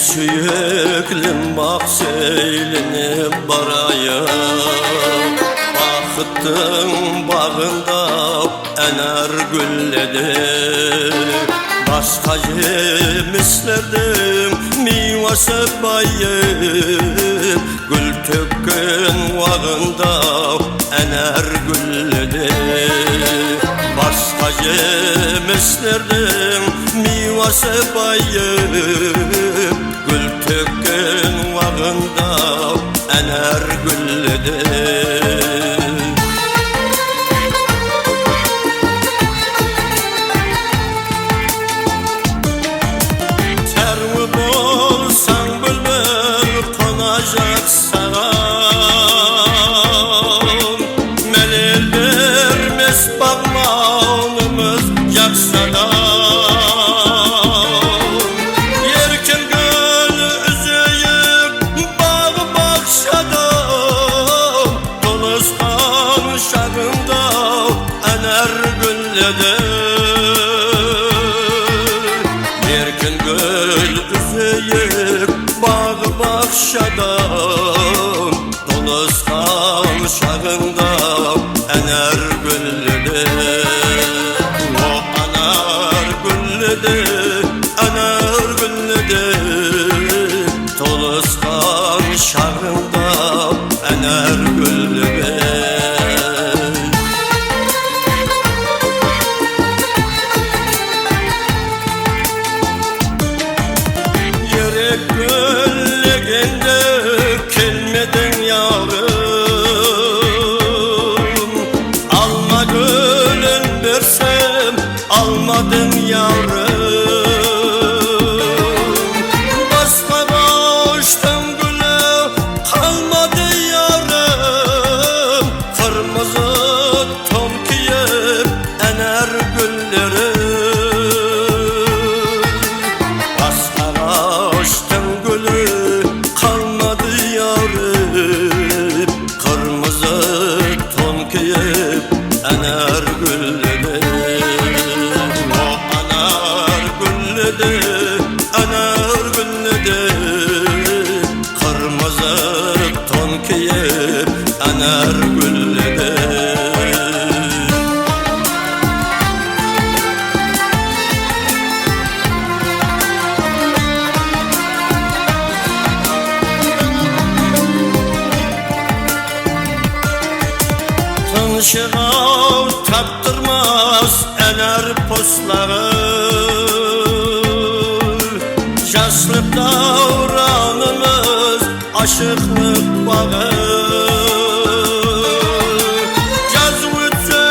Süyüklim bak seylinip barayım, Bakıttın bağında ener gülledi. Başka yemişlerdim mivası bayım, Gül tökkün vağında ener gülledi. Başka yemişlerdim mivası bayım, Gül tökkün vağında ener gülledi. Tervi bolsan bülbül konacak sağam, Melil vermez bağmanımız yaksadan. Yerken göl üzüyüp bağı bakşadan, Doluskan şarında ener gülledi. Yerken göl üzüyüp bağı bakşadan, Doluskan şarında ener gülledi. O anar gülledi, ener gülledi, Doluskan şarında ener gülledi. Yürek gülleginde kelmedin yarım, Alma gülün versem almadın yarım. Başka boştan güle kalmadı yarım, Kırmızı tom giyip ener güllerim. Başka boştan güle kalmadı yarım, Kırmızı tom giyip ener güllerim. O anar gülledi, ener gülledi, Kırmızı ton giyip ener gülledi. Tınşığa taptırmaz ener posları, Yaşlık davranımız aşıklık bağı. Yaz ötse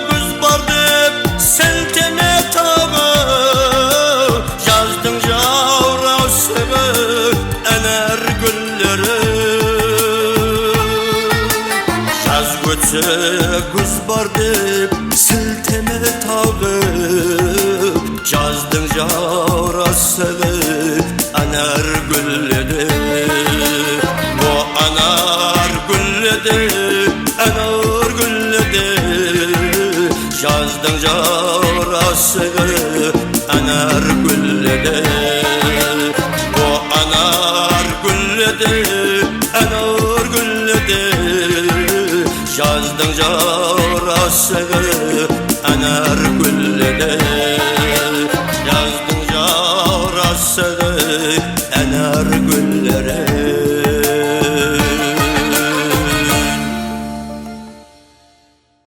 güz var dep seltene tağı, Yazdın javra sevi ener gülleri. Yaz ötse güz var dep seltene tağı, Yazdın javra sevi ener gülledi. Bu anar gülledi, ener gülledi, Yazdın javra sevi ener gülledi. Bu anar gülledi, ener gülledi, Yazdın javra sevi ener gülledi. Yazdın javra sevi